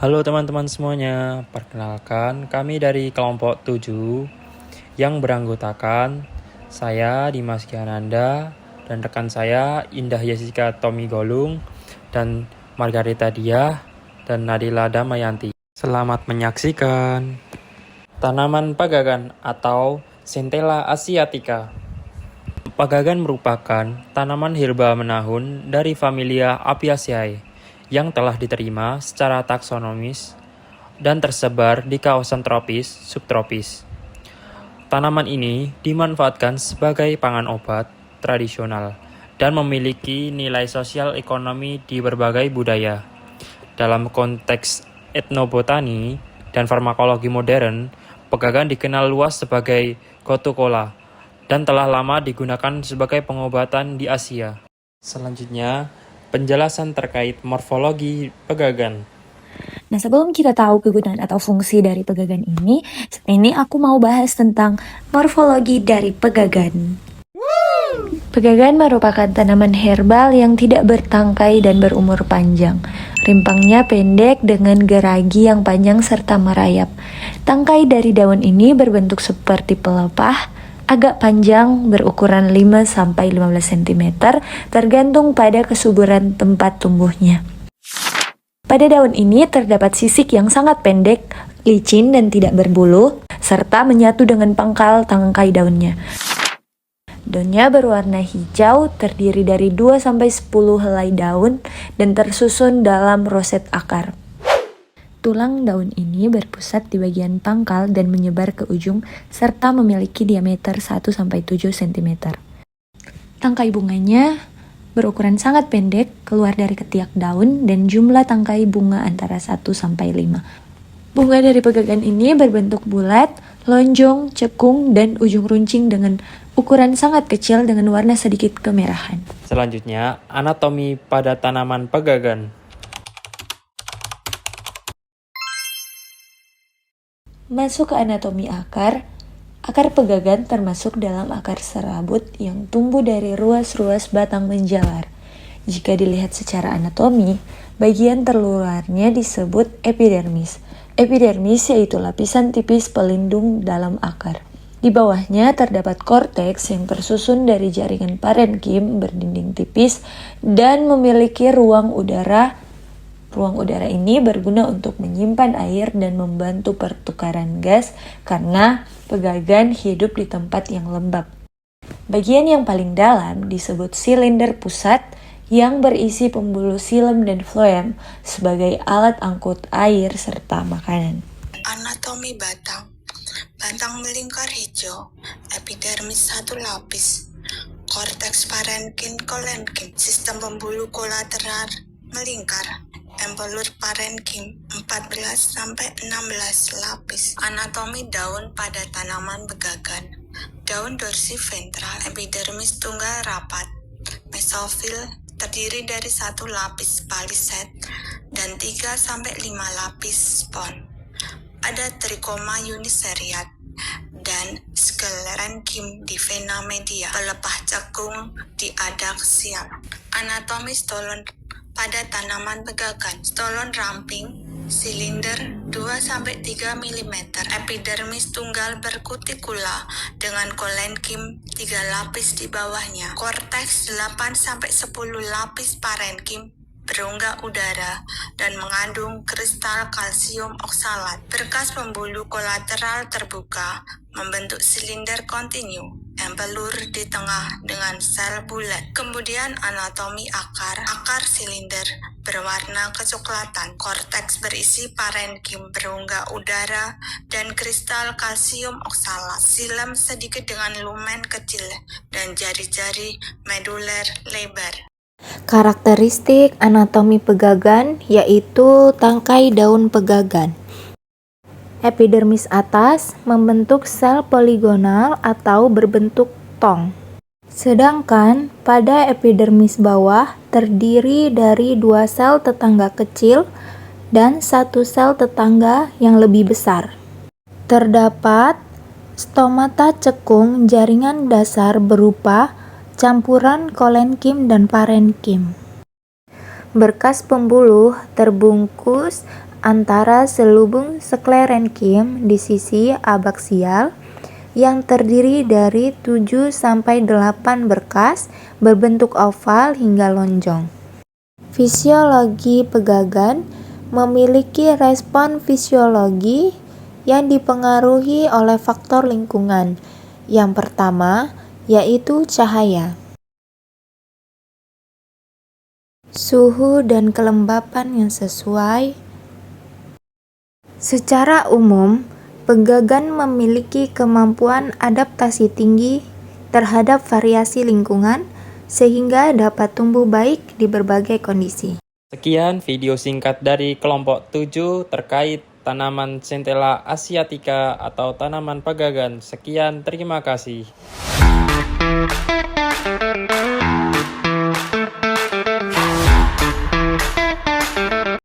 Halo teman-teman semuanya, perkenalkan kami dari kelompok 7 yang beranggotakan saya Dimas Giananda dan rekan saya Indah Yesika Tommy Golung dan Margarita Diah dan Nadila Damayanti. Selamat menyaksikan. Tanaman pagagan atau Centella asiatica. Pagagan merupakan tanaman herba menahun dari familia Apiaceae yang telah diterima secara taksonomis dan tersebar di kawasan tropis, subtropis. Tanaman ini dimanfaatkan sebagai pangan obat tradisional dan memiliki nilai sosial ekonomi di berbagai budaya. Dalam konteks etnobotani dan farmakologi modern, pagagan dikenal luas sebagai gotukola dan telah lama digunakan sebagai pengobatan di Asia. Selanjutnya, penjelasan terkait morfologi pegagan. Nah, sebelum kita tahu kegunaan atau fungsi dari pegagan ini aku mau bahas tentang morfologi dari pegagan. Pegagan merupakan tanaman herbal yang tidak bertangkai dan berumur panjang. Rimpangnya pendek dengan geragi yang panjang serta merayap. Tangkai dari daun ini berbentuk seperti pelepah, agak panjang berukuran 5-15 cm tergantung pada kesuburan tempat tumbuhnya. Pada daun ini terdapat sisik yang sangat pendek, licin dan tidak berbulu, serta menyatu dengan pangkal tangkai daunnya. Daunnya berwarna hijau, terdiri dari 2-10 helai daun dan tersusun dalam roset akar. Tulang daun ini berpusat di bagian pangkal dan menyebar ke ujung, serta memiliki diameter 1-7 cm. Tangkai bunganya berukuran sangat pendek, keluar dari ketiak daun, dan jumlah tangkai bunga antara 1-5. Bunga dari pegagan ini berbentuk bulat, lonjong, cekung, dan ujung runcing dengan ukuran sangat kecil dengan warna sedikit kemerahan. Selanjutnya, anatomi pada tanaman pegagan. Masuk ke anatomi akar. Akar pegagan termasuk dalam akar serabut yang tumbuh dari ruas-ruas batang menjalar. Jika dilihat secara anatomi, bagian terluarnya disebut epidermis. Epidermis yaitu lapisan tipis pelindung dalam akar. Di bawahnya terdapat korteks yang tersusun dari jaringan parenkim berdinding tipis dan memiliki ruang udara. Ruang udara ini berguna untuk menyimpan air dan membantu pertukaran gas karena pegagan hidup di tempat yang lembab. Bagian yang paling dalam disebut silinder pusat yang berisi pembuluh xilem dan floem sebagai alat angkut air serta makanan. Anatomi batang. Batang melingkar hijau, epidermis satu lapis, korteks parenkim kolenkim, sistem pembuluh kolateral melingkar, empelur parenkim 14-16 lapis. Anatomi daun pada tanaman pegagan. Daun dorsiventral, epidermis tunggal rapat, mesofil terdiri dari satu lapis paliset dan 3-5 lapis spon. Ada trikoma uniseriat dan sklerenkim di vena media, pelepah cekung di adaksial. Anatomi stolon pada tanaman pegagan. Stolon ramping, silinder 2-3 mm, epidermis tunggal berkutikula dengan kolenkim 3 lapis di bawahnya, korteks 8-10 lapis parenkim berongga udara dan mengandung kristal kalsium oksalat. Berkas pembuluh kolateral terbuka membentuk silinder kontinu, empelur di tengah dengan sel bulat. Kemudian anatomi akar. Akar silinder berwarna kecoklatan. Korteks berisi parenkim berongga udara dan kristal kalsium oksalat. Xilem sedikit dengan lumen kecil dan jari-jari meduler lebar. Karakteristik anatomi pegagan yaitu tangkai daun pegagan. Epidermis atas membentuk sel poligonal atau berbentuk tong. Sedangkan pada epidermis bawah terdiri dari 2 sel tetangga kecil dan 1 sel tetangga yang lebih besar. Terdapat stomata cekung jaringan dasar berupa campuran kolenkim dan parenkim. Berkas pembuluh terbungkus antara selubung sklerenkim di sisi abaksial yang terdiri dari 7-8 berkas berbentuk oval hingga lonjong. Fisiologi pegagan memiliki respon fisiologi yang dipengaruhi oleh faktor lingkungan. Yang pertama yaitu cahaya, suhu dan kelembapan yang sesuai. Secara umum, pegagan memiliki kemampuan adaptasi tinggi terhadap variasi lingkungan sehingga dapat tumbuh baik di berbagai kondisi. Sekian video singkat dari kelompok 7 terkait tanaman Centella asiatica atau tanaman pegagan. Sekian, terima kasih.